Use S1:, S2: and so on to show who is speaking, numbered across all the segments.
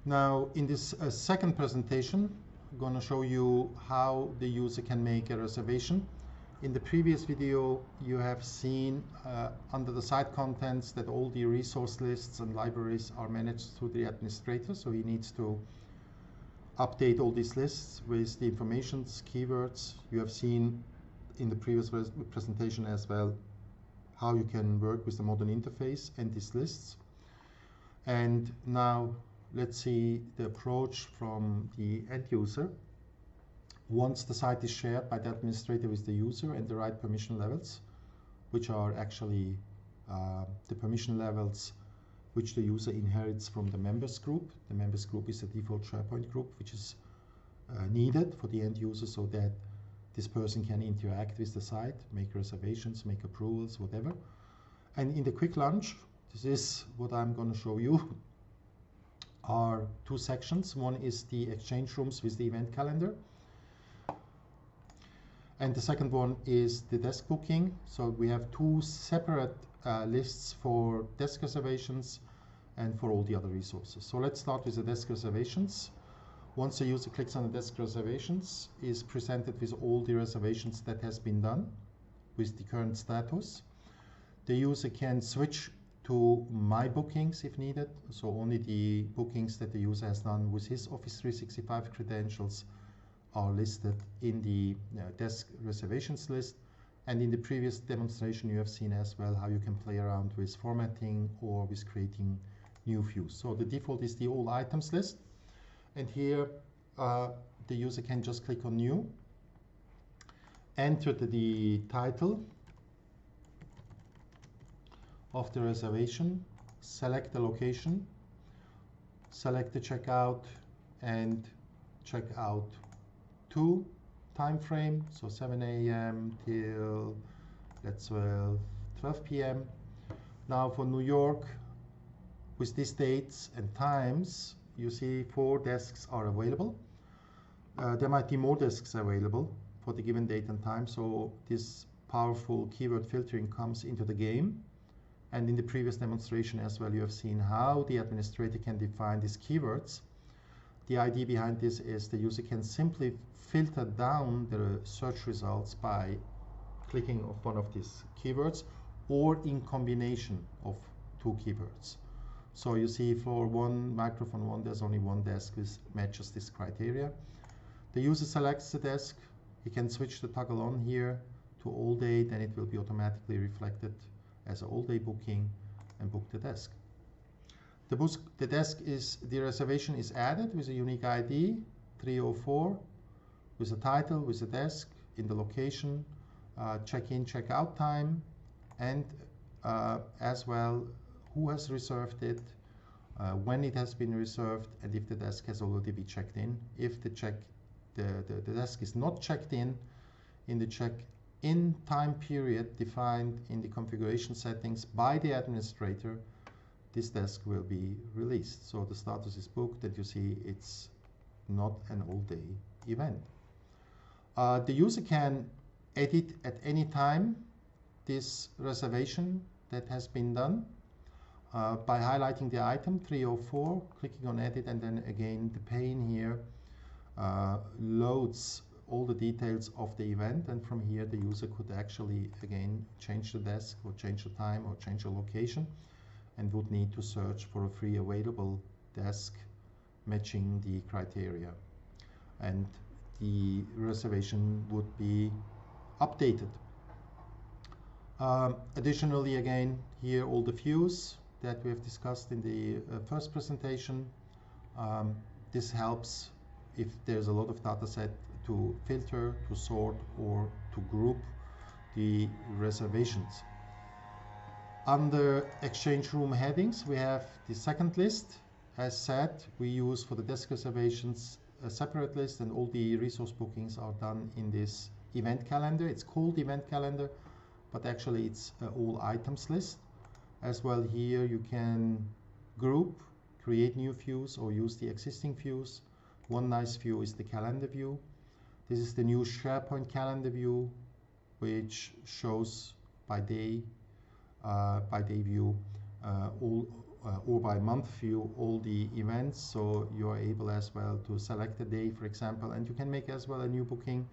S1: Now, in this second presentation, I'm going to show you how the user can make a reservation. In the previous video, you have seen under the site contents that all the resource lists and libraries are managed through the administrator, so he needs to update all these lists with the informations, keywords. You have seen in the previous presentation as well how you can work with the modern interface and these lists. And now let's see the approach from the end user. Once the site is shared by the administrator with the user and the right permission levels, which are actually the permission levels which the user inherits from the members group. The members group is the default SharePoint group, which is needed for the end user so that this person can interact with the site, make reservations, make approvals, whatever. And in the quick launch, this is what I'm going to show you, are two sections. One is the exchange rooms with the event calendar. And the second one is the desk booking. So we have two separate lists for desk reservations and for all the other resources. So let's start with the desk reservations. Once the user clicks on the desk reservations, is presented with all the reservations that has been done with the current status. The user can switch to My Bookings if needed. So only the bookings that the user has done with his Office 365 credentials are listed in the desk reservations list. And in the previous demonstration, you have seen as well how you can play around with formatting or with creating new views. So the default is the all items list. And here, the user can just click on New, enter the title of the reservation, select the location, select the checkout and checkout to time frame, so 7 a.m. till let's 12 p.m. Now for New York, with these dates and times, you see 4 desks are available. There might be more desks available for the given date and time, so this powerful keyword filtering comes into the game. And in the previous demonstration as well, you have seen how the administrator can define these keywords. The idea behind this is the user can simply filter down the search results by clicking on one of these keywords or in combination of 2 keywords. So you see for one microphone one, there's only one desk which matches this criteria. The user selects the desk. He can switch the toggle on here to all day, then it will be automatically reflected as an all-day booking and book the desk. The reservation is added with a unique ID 304 with a title, with a desk, in the location, check-in, check-out time, and as well who has reserved it, when it has been reserved, and if the desk has already been checked in. If the desk is not checked in the check-in time period defined in the configuration settings by the administrator, this desk will be released. So the status is booked, and you see it's not an all-day event. The user can edit at any time this reservation that has been done by highlighting the item 304, clicking on edit, and then again the pane here loads all the details of the event, and from here the user could actually again change the desk or change the time or change the location, and would need to search for a free available desk matching the criteria. And the reservation would be updated. Additionally, again, here all the views that we have discussed in the first presentation. This helps if there's a lot of data set to filter, to sort, or to group the reservations. Under exchange room headings, we have the second list. As said, we use for the desk reservations a separate list, and all the resource bookings are done in this event calendar. It's called event calendar, but actually it's all items list. As well here you can group, create new views, or use the existing views. One nice view is the calendar view. This is the new SharePoint calendar view, which shows by day view all or by month view all the events, so you're able as well to select a day, for example, and you can make as well a new booking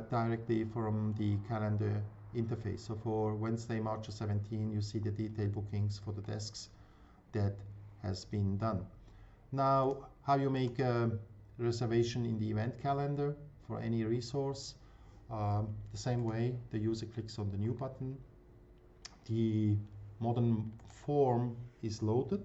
S1: directly from the calendar interface. So for Wednesday, March 17, you see the detailed bookings for the desks that has been done. Now, how you make a reservation in the event calendar for any resource. The same way, the user clicks on the new button. The modern form is loaded.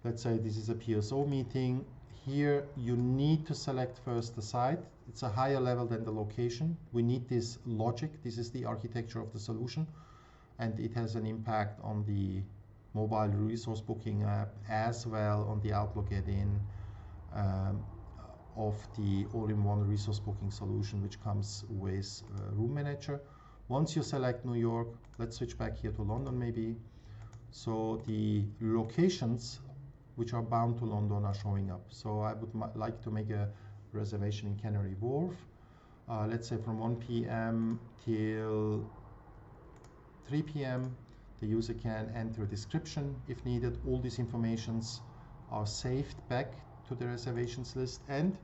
S1: Let's say this is a PSO meeting. Here you need to select first the site. It's a higher level than the location. We need this logic. This is the architecture of the solution, and it has an impact on the mobile resource booking app as well on the Outlook add-in of the all-in-one resource booking solution, which comes with Room Manager. Once you select New York, let's switch back here to London maybe. So the locations which are bound to London are showing up. So I would like to make a reservation in Canary Wharf. Let's say from 1 p.m. till 3 p.m. The user can enter a description if needed. All these informations are saved back to the reservations list, and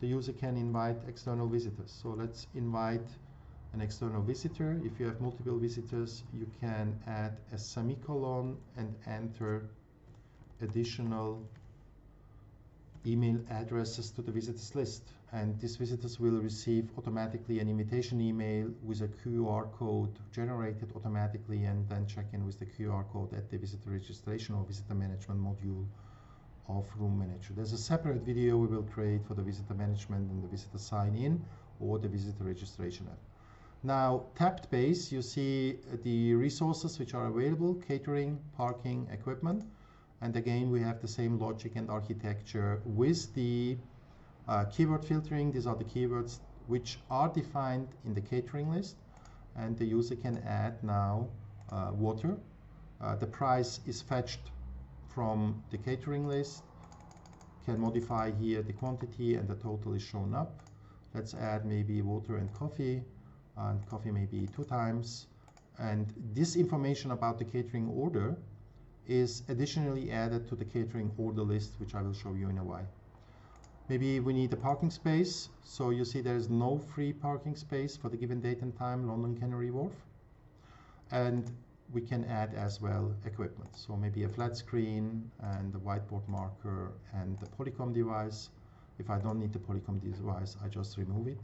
S1: the user can invite external visitors. So let's invite an external visitor. If you have multiple visitors, you can add a semicolon and enter additional email addresses to the visitors list. And these visitors will receive automatically an invitation email with a QR code generated automatically, and then check in with the QR code at the visitor registration or visitor management module of Room Manager. There's a separate video we will create for the visitor management and the visitor sign-in or the visitor registration app. Now, tapped base, you see the resources which are available: catering, parking, equipment. And again, we have the same logic and architecture with the keyword filtering. These are the keywords which are defined in the catering list, and the user can add now water. The price is fetched from the catering list, can modify here the quantity, and the total is shown up. Let's add maybe water and coffee maybe 2 times. And this information about the catering order is additionally added to the catering order list, which I will show you in a while. Maybe we need a parking space. So you see there is no free parking space for the given date and time, London Canary Wharf. And we can add as well equipment. So maybe a flat screen and a whiteboard marker and the Polycom device. If I don't need the Polycom device, I just remove it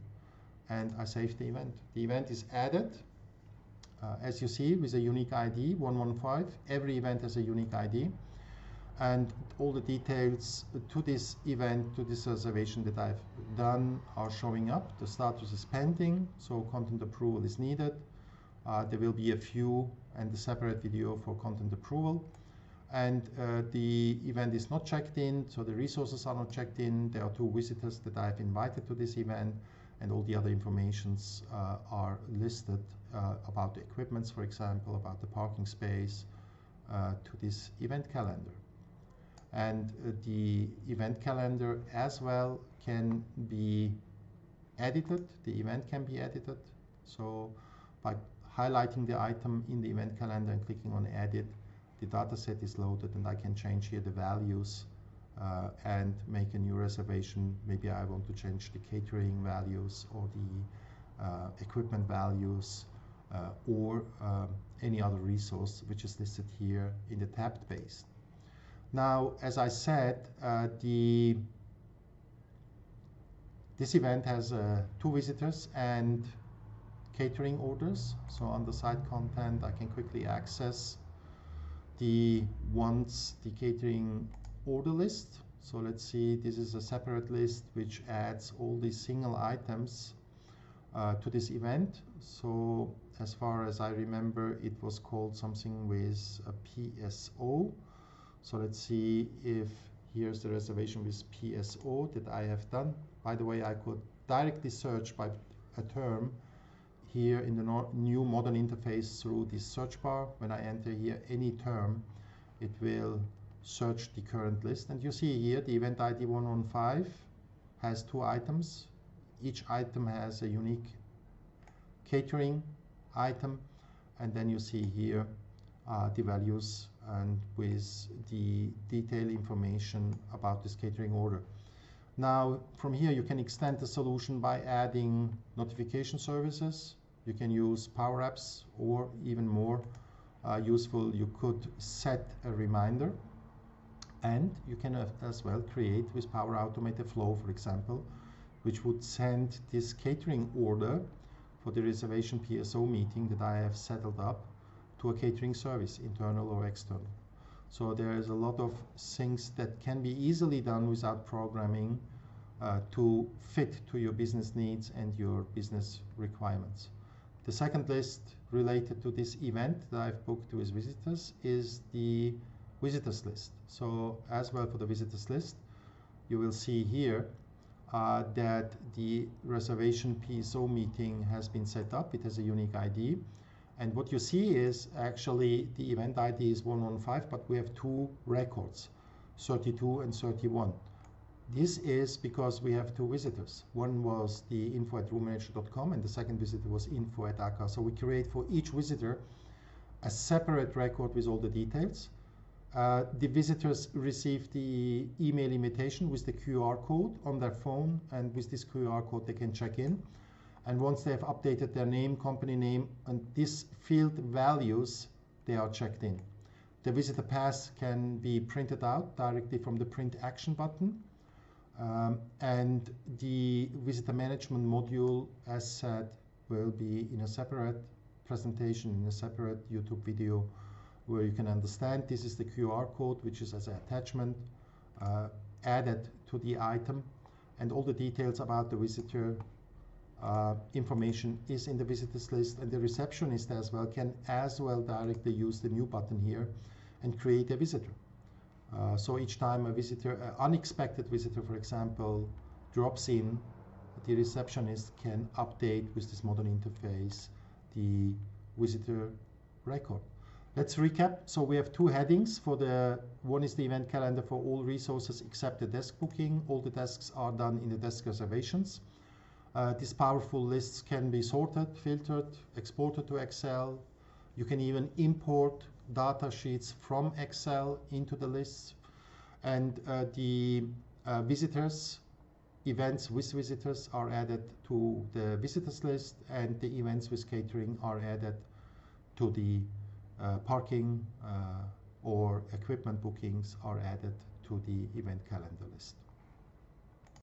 S1: and I save the event. The event is added, as you see, with a unique ID, 115. Every event has a unique ID. And all the details to this event, to this reservation that I've done are showing up. The status is pending, so content approval is needed. There will be a few and a separate video for content approval. And the event is not checked in, so the resources are not checked in. There are 2 visitors that I've invited to this event, and all the other informations are listed about the equipments, for example, about the parking space, to this event calendar. And the event calendar as well can be edited. The event can be edited. So by highlighting the item in the event calendar and clicking on edit, the data set is loaded, and I can change here the values and make a new reservation. Maybe I want to change the catering values or the equipment values or any other resource which is listed here in the tabbed base. Now, as I said, this event has 2 visitors and catering orders. So on the site content, I can quickly access the catering order list. So let's see, this is a separate list which adds all these single items to this event. So as far as I remember, it was called something with a PSO. So let's see if here's the reservation with PSO that I have done. By the way, I could directly search by a term here in the new modern interface through this search bar. When I enter here any term, it will search the current list. And you see here the event ID 115 has 2 items. Each item has a unique catering item. and then you see here the values and with the detailed information about this catering order. Now, from here, you can extend the solution by adding notification services. You can use Power Apps, or even more useful, you could set a reminder. And you can as well create with Power Automate a flow, for example, which would send this catering order for the reservation PSO meeting that I have settled up to a catering service, internal or external. So there is a lot of things that can be easily done without programming to fit to your business needs and your business requirements. The second list related to this event that I've booked with visitors is the visitors list. So as well for the visitors list, you will see here that the reservation PSO meeting has been set up. It has a unique ID. And what you see is actually the event ID is 115, but we have two records, 32 and 31. This is because we have two visitors. One was the info@roommanager.com and the second visitor was info@aka. So we create for each visitor a separate record with all the details. The visitors receive the email invitation with the QR code on their phone, and with this QR code they can check in. And once they have updated their name, company name, and these field values, they are checked in. The visitor pass can be printed out directly from the print action button. And the visitor management module, as said, will be in a separate presentation, in a separate YouTube video, where you can understand this is the QR code, which is as an attachment added to the item, and all the details about the visitor information is in the visitors list, and the receptionist as well can as well directly use the new button here and create a visitor. So each time a visitor, an unexpected visitor, for example, drops in, the receptionist can update with this modern interface the visitor record. Let's recap. So we have two headings for one is the event calendar for all resources except the desk booking. All the desks are done in the desk reservations. These powerful lists can be sorted, filtered, exported to Excel. You can even import data sheets from Excel into the lists. And the visitors, events with visitors are added to the visitors list, and the events with catering are added to the parking or equipment bookings are added to the event calendar list.